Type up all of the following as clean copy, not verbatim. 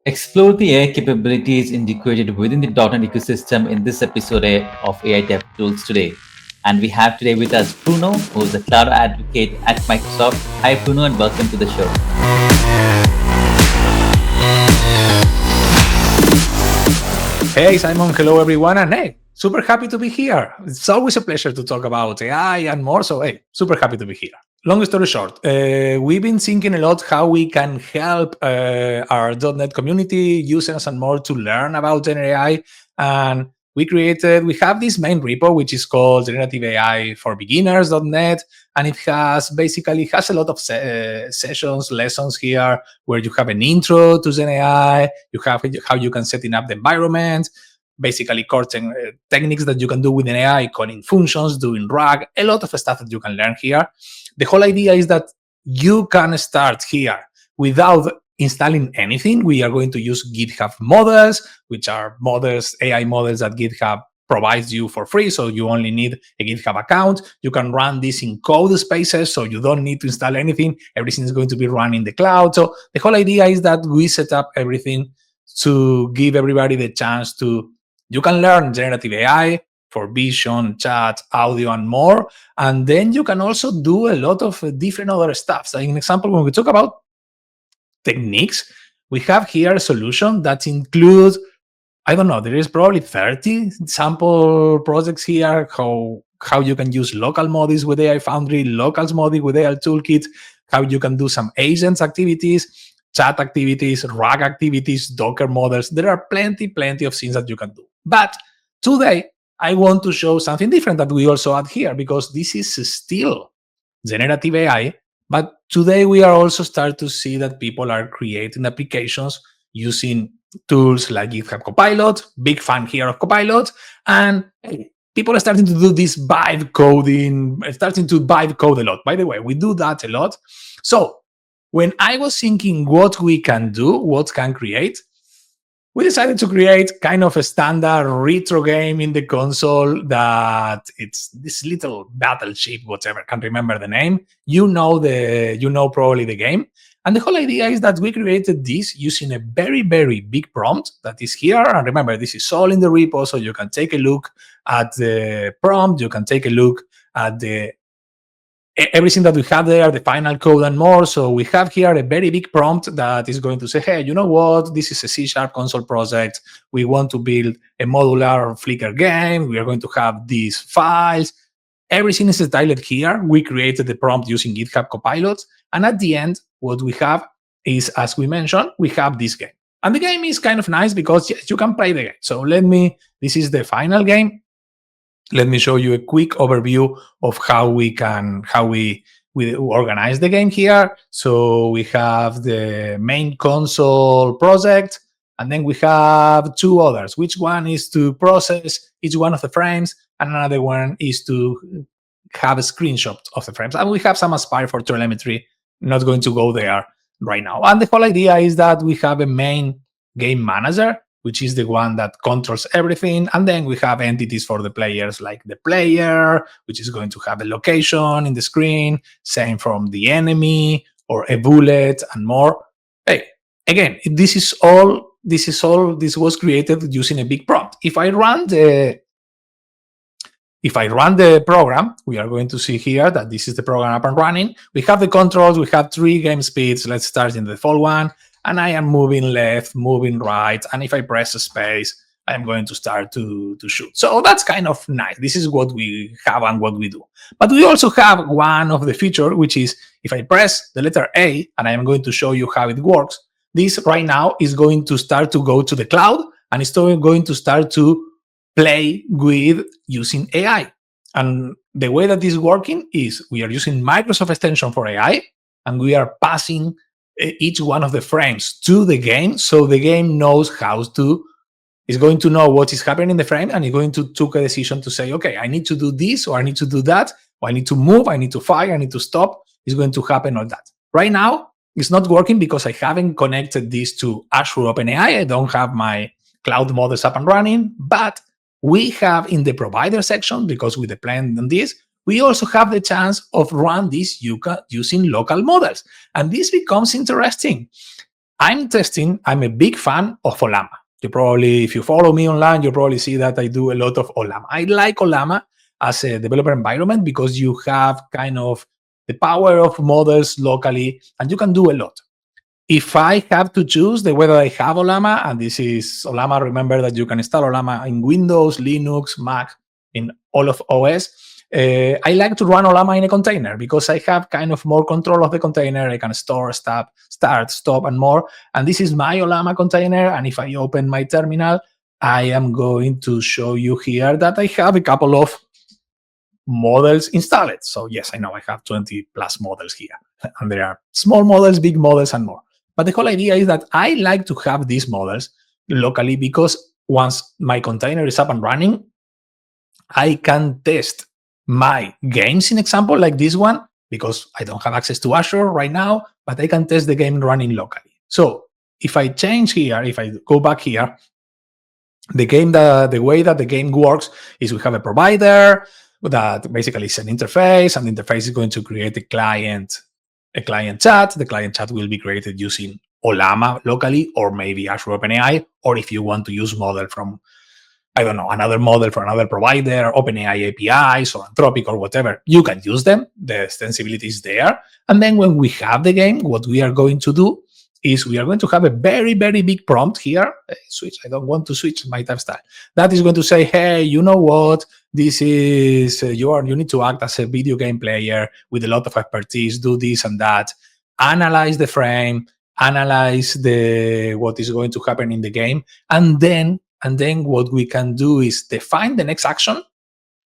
Explore the AI capabilities integrated within the .NET ecosystem in this episode of AI Dev Tools today. And we have today with us Bruno, who is a cloud advocate at Microsoft. Hi, Bruno, and welcome to the show. Hey Simon, hello everyone, and hey, super happy to be here. It's always a pleasure to talk about AI and more, so hey, super happy to be here. Long story short, we've been thinking a lot how we can help our .NET community, users and more to learn about AI, and we have this main repo, which is called Generative AI for Beginners.net, and it has a lot of sessions, lessons here, where you have an intro to Gen AI, you have how you can setting up the environment, basically core techniques that you can do with an AI, calling functions, doing RAG, a lot of stuff that you can learn here. The whole idea is that you can start here without installing anything. We are going to use GitHub models, which are models, AI models that GitHub provides you for free. So you only need a GitHub account. You can run this in code spaces, so you don't need to install anything. Everything is going to be run in the cloud. So the whole idea is that we set up everything to give everybody the chance to, you can learn generative AI for vision, chat, audio, and more. And then you can also do a lot of different other stuff. So in example, when we talk about techniques, we have here a solution that includes, I don't know, there is probably 30 sample projects here, how you can use local models with AI Foundry, locals model with AI Toolkit, how you can do some agents activities, chat activities, RAG activities, Docker models. There are plenty of things that you can do. But today, I want to show something different that we also add here, because this is still generative AI. But today we are also start to see that people are creating applications using tools like GitHub Copilot, big fan here of Copilot, and people are starting to do this vibe coding, starting to vibe code a lot. By the way, we do that a lot. So when I was thinking what we can do, what can create, we decided to create kind of a standard retro game in the console that it's this little battleship, whatever, can't remember the name. You know probably the game. And the whole idea is that we created this using a very, very big prompt that is here. And remember, this is all in the repo, so you can take a look at the prompt, you can take a look at everything that we have there, the final code and more. So we have here a very big prompt that is going to say, hey, you know what? This is a C# console project. We want to build a modular Flickr game. We are going to have these files. Everything is styled here. We created the prompt using GitHub Copilot. And at the end, what we have is, as we mentioned, we have this game. And the game is kind of nice because yes, you can play the game. So this is the final game. Let me show you a quick overview of how we organize the game here. So we have the main console project, and then we have two others. Which one is to process each one of the frames, and another one is to have a screenshot of the frames. And we have some Aspire for telemetry. Not going to go there right now. And the whole idea is that we have a main game manager, which is the one that controls everything. And then we have entities for the players, like the player, which is going to have a location in the screen, same from the enemy or a bullet and more. Hey, again, this was created using a big prompt. If I run the program, we are going to see here that this is the program up and running. We have the controls, we have 3 game speeds. Let's start in the default one. And I am moving left, moving right. And if I press space, I'm going to start to shoot. So that's kind of nice. This is what we have and what we do. But we also have one of the feature, which is if I press the letter A, and I am going to show you how it works, this right now is going to start to go to the cloud, and it's going to start to play with using AI. And the way that this is working is we are using Microsoft extension for AI, and we are passing each one of the frames to the game, so the game knows is going to know what is happening in the frame, and it's going to take a decision to say, okay, I need to do this, or I need to do that, or I need to move, I need to fire, I need to stop. It's going to happen all that. Right now, it's not working because I haven't connected this to Azure OpenAI. I don't have my cloud models up and running, but we have in the provider section, because we depend on this, we also have the chance of run this using local models. And this becomes interesting. I'm a big fan of Olama. If you follow me online, you probably see that I do a lot of Olama. I like Olama as a developer environment because you have kind of the power of models locally and you can do a lot. If I have to choose the way that I have Olama, and this is Olama, remember that you can install Olama in Windows, Linux, Mac, in all of OS. I like to run Olama in a container because I have kind of more control of the container. I can store, start, stop, and more. And this is my Olama container. And if I open my terminal, I am going to show you here that I have a couple of models installed. So yes, I know I have 20 plus models here. And there are small models, big models, and more. But the whole idea is that I like to have these models locally because once my container is up and running, I can test my games in example like this one because I don't have access to Azure right now, but I can test the game running locally. So if I change here, if I go back here, the way that the game works is we have a provider that basically is an interface, and the interface is going to create a client chat. The client chat will be created using Olama locally, or maybe Azure OpenAI, or if you want to use model from, I don't know, another model for another provider, OpenAI APIs or Anthropic or whatever, you can use them. The extensibility is there. And then when we have the game, what we are going to do is we are going to have a very, very big prompt here. Switch, I don't want to switch my type style. That is going to say, hey, you know what? This is, you need to act as a video game player with a lot of expertise, do this and that, analyze the frame, analyze what is going to happen in the game, and then what we can do is define the next action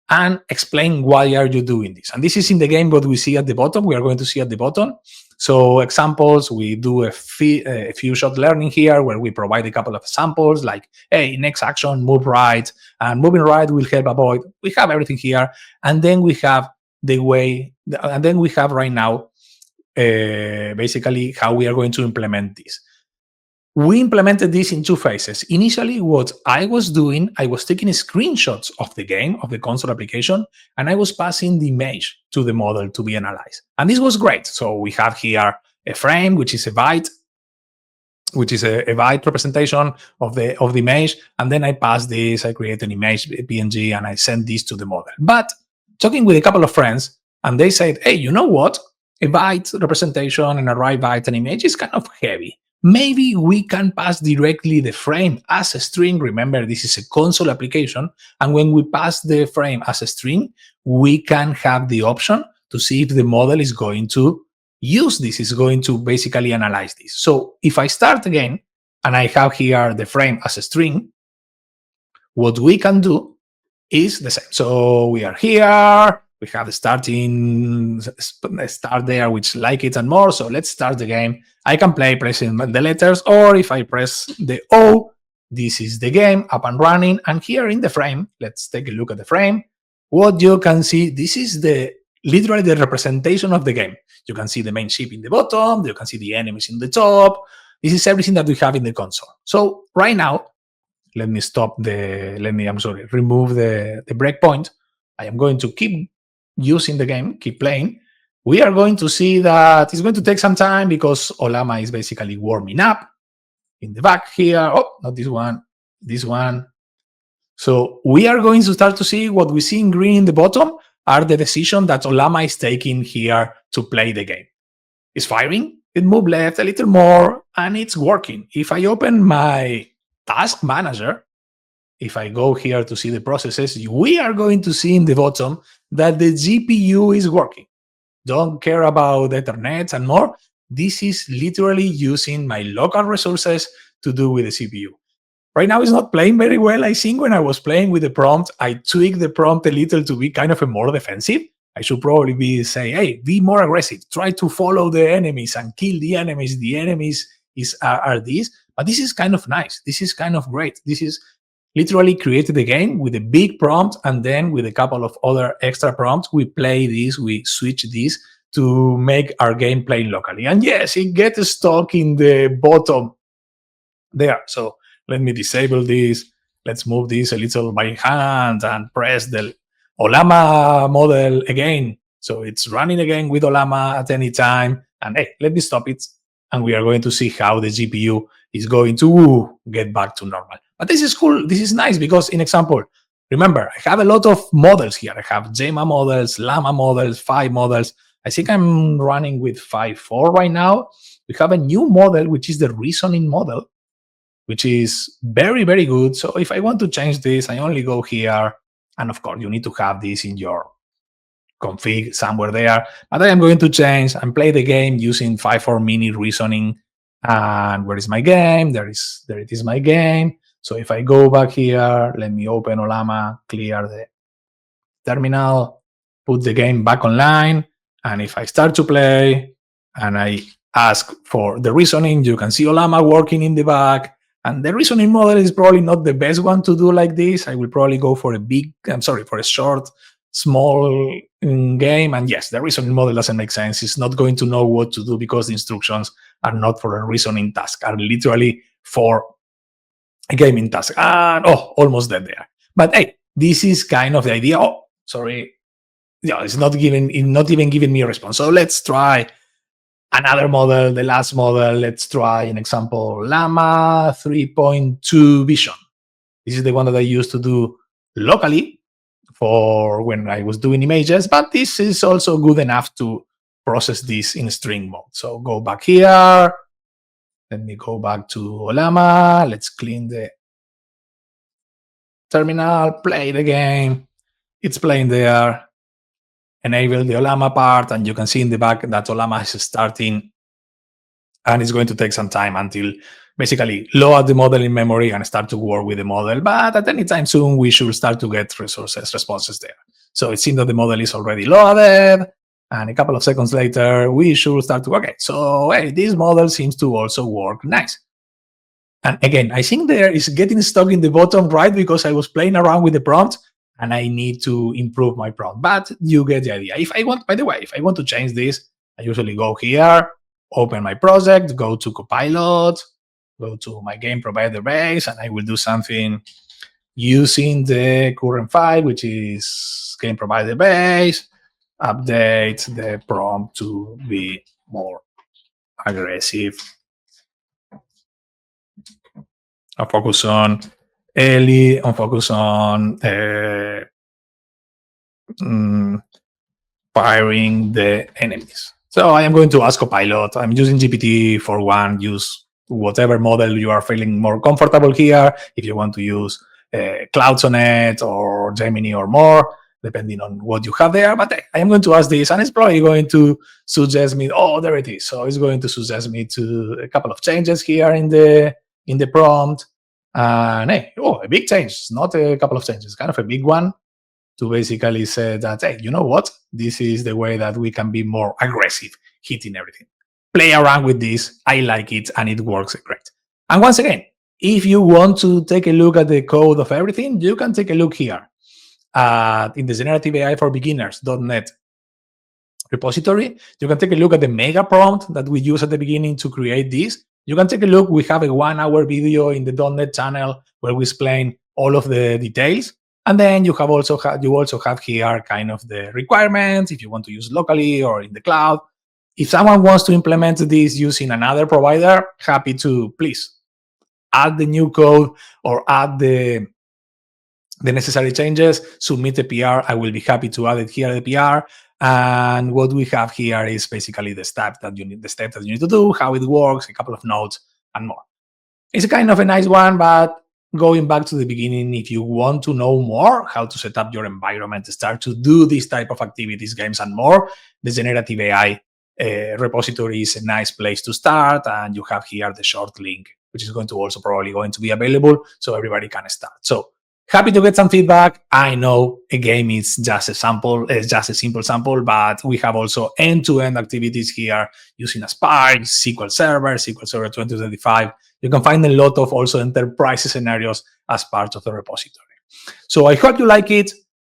and explain why are you doing this. And this is in the game what we see at the bottom. We are going to see at the bottom. So examples, we do a few shot learning here where we provide a couple of samples like, hey, next action, move right, and moving right will help avoid. We have everything here. And then we have right now basically how we are going to implement this. We implemented this in two phases. Initially, what I was doing, I was taking screenshots of the game, of the console application, and I was passing the image to the model to be analyzed. And this was great. So we have here a frame, which is a byte, which is a byte representation of the image. And then I pass this, I create an image, PNG, and I send this to the model. But talking with a couple of friends, and they said, hey, you know what? A byte representation and a write byte and image is kind of heavy. Maybe we can pass directly the frame as a string. Remember, this is a console application. And when we pass the frame as a string, we can have the option to see if the model is going to use this, is going to basically analyze this. So if I start again, and I have here the frame as a string, what we can do is the same. So we are here. We have the start there, which like it and more. So let's start the game. I can play pressing the letters, or if I press the O, this is the game up and running. And here in the frame, let's take a look at the frame. What you can see, this is literally the representation of the game. You can see the main ship in the bottom. You can see the enemies in the top. This is everything that we have in the console. So right now, remove the breakpoint. I am going to keep using the game, keep playing. We are going to see that it's going to take some time because Olama is basically warming up in the back here. Oh, not this one, this one. So we are going to start to see what we see in green in the bottom are the decisions that Olama is taking here to play the game. It's firing, it moved left a little more, and it's working. If I open my task manager, if I go here to see the processes, we are going to see in the bottom that the GPU is working. Don't care about Ethernet and more. This is literally using my local resources to do with the CPU. Right now, it's not playing very well. I think when I was playing with the prompt, I tweaked the prompt a little to be kind of a more defensive. I should probably say, hey, be more aggressive. Try to follow the enemies and kill the enemies. The enemies are these. But this is kind of nice. This is kind of great. This is literally created the game with a big prompt, and then with a couple of other extra prompts, we play this, we switch this to make our game play locally. And yes, it gets stuck in the bottom there. So let me disable this. Let's move this a little by hand and press the Olama model again. So it's running again with Olama at any time. And hey, let me stop it. and we are going to see how the GPU is going to get back to normal. But this is cool. This is nice because, in example, remember, I have a lot of models here. I have JMA models, Llama models, 5 models. I think I'm running with 5.4 right now. We have a new model, which is the reasoning model, which is very, very good. So if I want to change this, I only go here. And of course, you need to have this in your config somewhere there. But I am going to change and play the game using 5.4 mini reasoning. And where is my game? There it is, my game. So if I go back here, let me open Olama, clear the terminal, put the game back online. And if I start to play and I ask for the reasoning, you can see Olama working in the back. And the reasoning model is probably not the best one to do like this. I will probably go for a short, small game. And yes, the reasoning model doesn't make sense. It's not going to know what to do because the instructions are not for a reasoning task, are literally for a gaming task. And almost dead there. But hey, this is kind of the idea. Oh, sorry. Yeah, it's not even giving me a response. So let's try another model, the last model. Let's try an example, Llama 3.2 Vision. This is the one that I used to do locally for when I was doing images, but this is also good enough to process this in string mode. So go back here. Let me go back to Llama. Let's clean the terminal, play the game. It's playing there. Enable the Olama part, and you can see in the back that Olama is starting, and it's going to take some time until basically load the model in memory and start to work with the model. But at any time soon, we should start to get responses there. So it seems that the model is already loaded, and a couple of seconds later, we should start to, okay, so hey, this model seems to also work nice. And again, I think there is getting stuck in the bottom right because I was playing around with the prompt, and I need to improve my prompt. But you get the idea. If I want, by the way, if I want to change this, I usually go here, open my project, go to Copilot, go to my game provider base, and I will do something using the current file, which is game provider base, update the prompt to be more aggressive. I'll focus on Ellie, I'll focus on firing the enemies. So I am going to ask Copilot. I'm using GPT-4.1. Use whatever model you are feeling more comfortable here. If you want to use Cloud Sonnet or Gemini or more, depending on what you have there. But I am going to ask this, and it's probably going to suggest me, oh, there it is. So it's going to suggest me to a couple of changes here in the prompt. And hey, a big change. It's not a couple of changes, kind of a big one, to basically say that, hey, you know what? This is the way that we can be more aggressive, hitting everything. Play around with this. I like it, and it works great. And once again, if you want to take a look at the code of everything, you can take a look here in the Generative AI for Beginners.net repository. You can take a look at the mega prompt that we use at the beginning to create this. You can take a look. We have a 1-hour video in the .NET channel where we explain all of the details. And then you also have here kind of the requirements if you want to use locally or in the cloud. If someone wants to implement this using another provider, happy to please add the new code or add the necessary changes, submit a PR. I will be happy to add it here at the PR. And what we have here is basically the step that you need to do, how it works, a couple of notes, and more. It's a kind of a nice one, but going back to the beginning, if you want to know more how to set up your environment, start to do this type of activities, games, and more, the Generative AI repository is a nice place to start. And you have here the short link, which is probably going to be available so everybody can start. So happy to get some feedback. I know a game is just a sample, it's just a simple sample, but we have also end-to-end activities here using a Spark, SQL Server 2025. You can find a lot of also enterprise scenarios as part of the repository. So I hope you like it.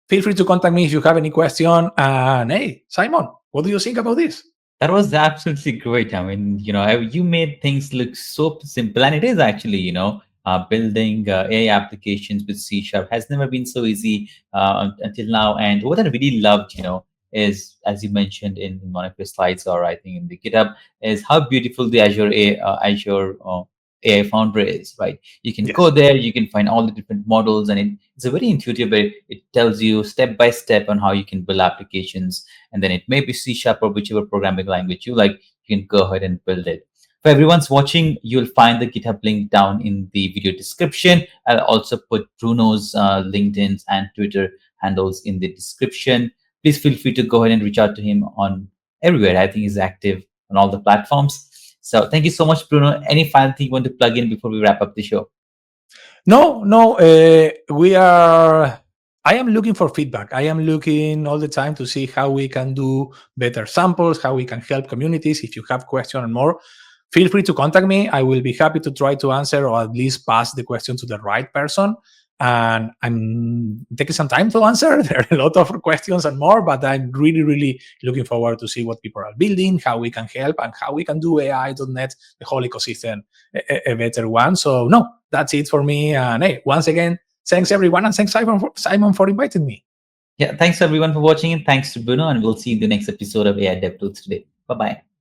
Feel free to contact me if you have any question. And hey, Simon, what do you think about this? That was absolutely great. I mean, you made things look so simple, and it is actually, building AI applications with C# has never been so easy until now. And what I really loved, is, as you mentioned in one of your slides, or I think in the GitHub, is how beautiful the Azure AI Founder is, right? You can go Yes. there, you can find all the different models, and it's a very intuitive way. It tells you step by step on how you can build applications, and then it may be C Sharp or whichever programming language you like. You can go ahead and build it. For everyone's watching, you'll find the GitHub link down in the video description. I'll also put Bruno's LinkedIn and Twitter handles in the description. Please feel free to go ahead and reach out to him on everywhere. I think he's active on all the platforms. So thank you so much, Bruno. Any final thing you want to plug in before we wrap up the show? No, no. We are. I am looking for feedback. I am looking all the time to see how we can do better samples, how we can help communities. If you have questions and more, feel free to contact me. I will be happy to try to answer or at least pass the question to the right person. And I'm taking some time to answer. There are a lot of questions and more, but I'm really, really looking forward to see what people are building, how we can help, and how we can do AI.NET, the whole ecosystem, a better one. So, no, that's it for me. And hey, once again, thanks everyone, and thanks Simon for inviting me. Yeah, thanks everyone for watching, and thanks to Bruno, and we'll see you in the next episode of AI DevTools today. Bye bye.